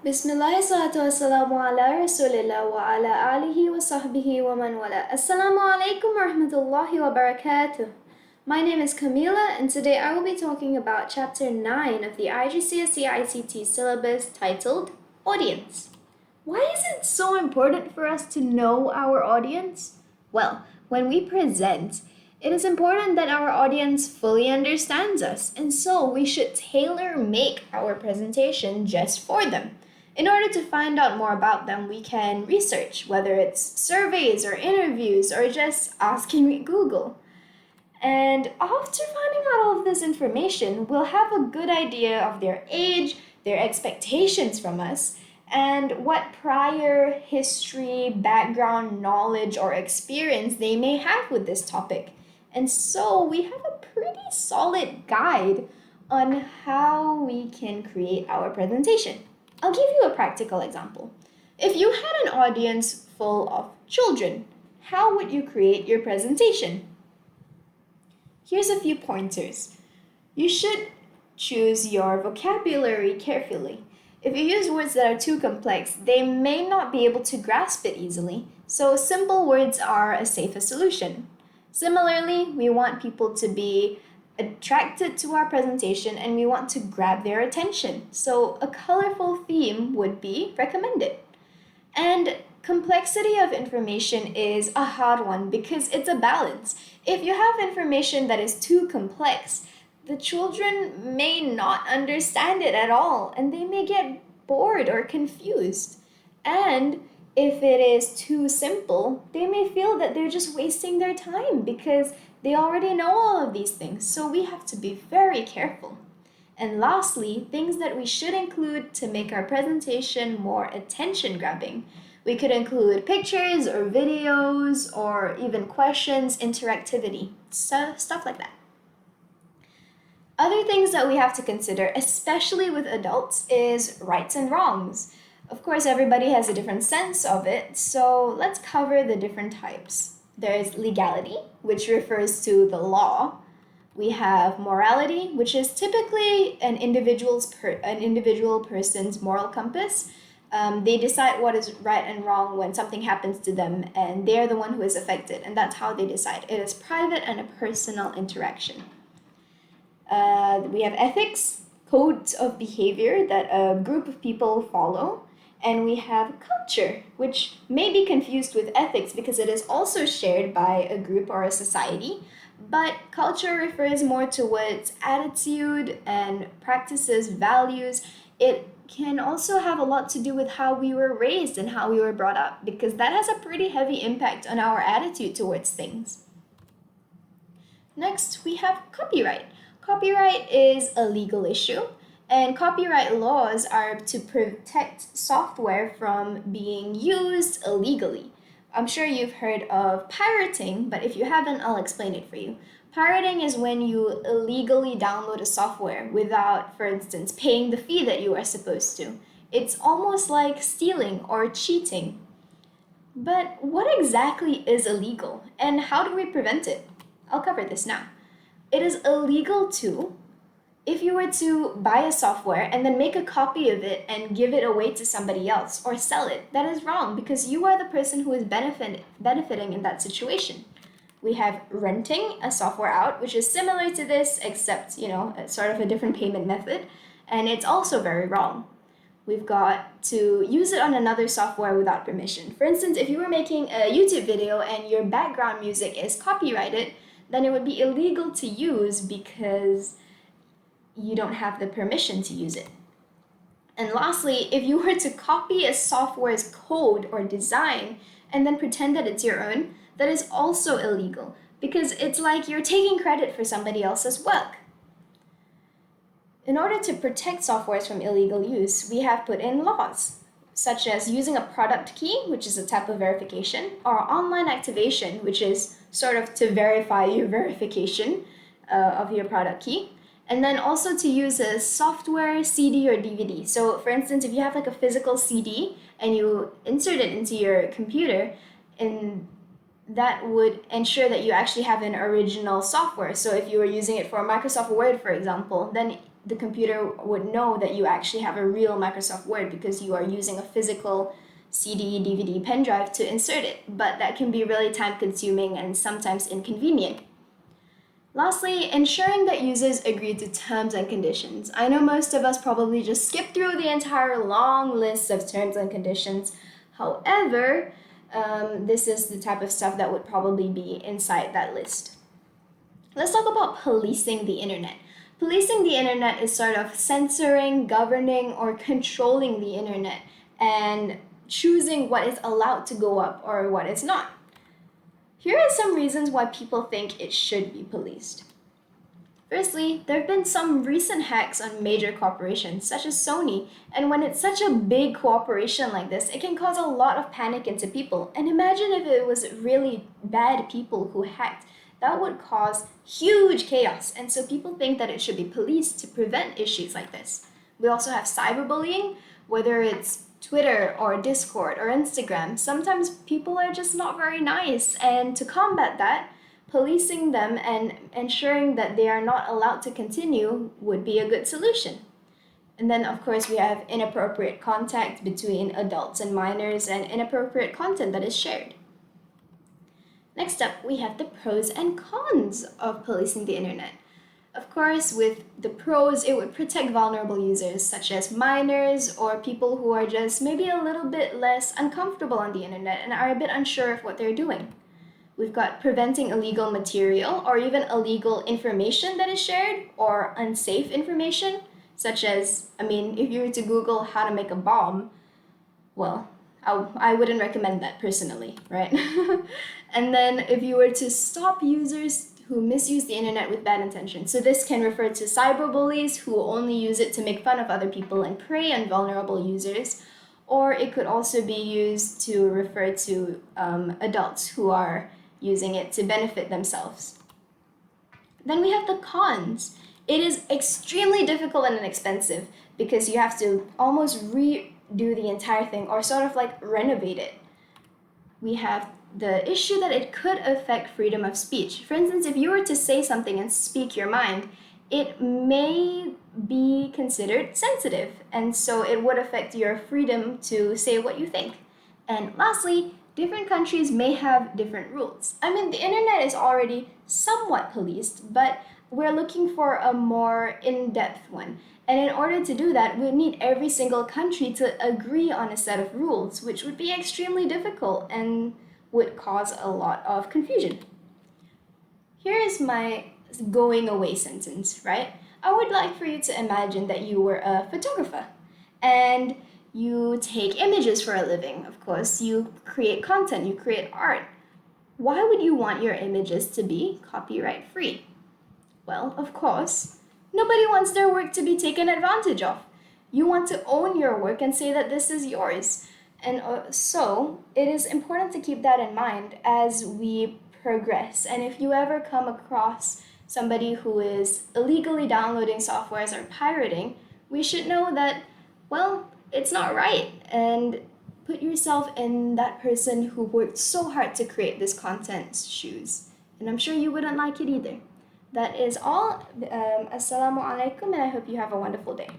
Bismillah, salatu wassalamu ala rasulillah wa ala alihi wa sahbihi wa man wala. Assalamu alaikum wa rahmatullahi wa barakatuh. My name is Camila, and today I will be talking about Chapter 9 of the IGCSE ICT syllabus titled Audience. Why is it so important for us to know our audience? Well, when we present, it is important that our audience fully understands us, and so we should tailor make our presentation just for them. In order to find out more about them, we can research, whether it's surveys or interviews or just asking Google. And after finding out all of this information, we'll have a good idea of their age, their expectations from us, and what prior history, background, knowledge, or experience they may have with this topic. And so we have a pretty solid guide on how we can create our presentation. I'll give you a practical example. If you had an audience full of children, how would you create your presentation? Here's a few pointers. You should choose your vocabulary carefully. If you use words that are too complex, they may not be able to grasp it easily, so simple words are a safer solution. Similarly, we want people to be attracted to our presentation and we want to grab their attention. So a colorful theme would be recommended. And complexity of information is a hard one because it's a balance. If you have information that is too complex, the children may not understand it at all and they may get bored or confused. And if it is too simple, they may feel that they're just wasting their time because they already know all of these things. So we have to be very careful. And lastly, things that we should include to make our presentation more attention-grabbing. We could include pictures or videos or even questions, interactivity, so stuff like that. Other things that we have to consider, especially with adults, is rights and wrongs. Of course, everybody has a different sense of it, so let's cover the different types. There's legality, which refers to the law. We have morality, which is typically an individual person's moral compass. They decide what is right and wrong when something happens to them, and they're the one who is affected, and that's how they decide. It is private and a personal interaction. We have ethics, codes of behavior that a group of people follow. And we have culture, which may be confused with ethics because it is also shared by a group or a society. But culture refers more towards attitude and practices, values. It can also have a lot to do with how we were raised and how we were brought up, because that has a pretty heavy impact on our attitude towards things. Next, we have copyright. Copyright is a legal issue. And copyright laws are to protect software from being used illegally. I'm sure you've heard of pirating, but if you haven't, I'll explain it for you. Pirating is when you illegally download a software without, for instance, paying the fee that you are supposed to. It's almost like stealing or cheating. But what exactly is illegal, and how do we prevent it? I'll cover this now. It is illegal to if you were to buy a software and then make a copy of it and give it away to somebody else or sell it, that is wrong because you are the person who is benefiting in that situation. We have renting a software out, which is similar to this, except, it's sort of a different payment method, and it's also very wrong. We've got to use it on another software without permission. For instance, if you were making a YouTube video and your background music is copyrighted, then it would be illegal to use because you don't have the permission to use it. And lastly, if you were to copy a software's code or design and then pretend that it's your own, that is also illegal because it's like you're taking credit for somebody else's work. In order to protect softwares from illegal use, we have put in laws, such as using a product key, which is a type of verification, or online activation, which is sort of to verify your verification of your product key. And then also to use a software, CD, or DVD. So for instance, if you have like a physical CD and you insert it into your computer, and that would ensure that you actually have an original software. So if you were using it for Microsoft Word, for example, then the computer would know that you actually have a real Microsoft Word because you are using a physical CD, DVD, pen drive to insert it, but that can be really time-consuming and sometimes inconvenient. Lastly, ensuring that users agree to terms and conditions. I know most of us probably just skip through the entire long list of terms and conditions. However, this is the type of stuff that would probably be inside that list. Let's talk about policing the internet. Policing the internet is sort of censoring, governing, or controlling the internet and choosing what is allowed to go up or what is not. Here are some reasons why people think it should be policed. Firstly, there have been some recent hacks on major corporations such as Sony, and when it's such a big corporation like this, it can cause a lot of panic into people. And imagine if it was really bad people who hacked. That would cause huge chaos, and so people think that it should be policed to prevent issues like this. We also have cyberbullying, whether it's Twitter or Discord or Instagram. Sometimes people are just not very nice, and to combat that, policing them and ensuring that they are not allowed to continue would be a good solution. And then, of course, we have inappropriate contact between adults and minors and inappropriate content that is shared. Next up, we have the pros and cons of policing the internet. Of course, with the pros, it would protect vulnerable users such as minors or people who are just maybe a little bit less uncomfortable on the internet and are a bit unsure of what they're doing. We've got preventing illegal material or even illegal information that is shared or unsafe information, such as, if you were to Google how to make a bomb, well, I wouldn't recommend that personally, right? And then if you were to stop users who misuse the internet with bad intentions. So this can refer to cyberbullies who only use it to make fun of other people and prey on vulnerable users, or it could also be used to refer to adults who are using it to benefit themselves. Then we have the cons. It is extremely difficult and expensive because you have to almost redo the entire thing or sort of like renovate it. We have the issue that it could affect freedom of speech. For instance, if you were to say something and speak your mind, it may be considered sensitive, and so it would affect your freedom to say what you think. And lastly, different countries may have different rules. The internet is already somewhat policed, but we're looking for a more in-depth one. And in order to do that, we need every single country to agree on a set of rules, which would be extremely difficult and would cause a lot of confusion. Here is my going away sentence, right? I would like for you to imagine that you were a photographer and you take images for a living. Of course, you create content, you create art. Why would you want your images to be copyright free? Well, of course, nobody wants their work to be taken advantage of. You want to own your work and say that this is yours. And so it is important to keep that in mind as we progress. And if you ever come across somebody who is illegally downloading softwares or pirating, we should know that, well, it's not right. And put yourself in that person who worked so hard to create this content's shoes. And I'm sure you wouldn't like it either. That is all. Assalamu alaikum, and I hope you have a wonderful day.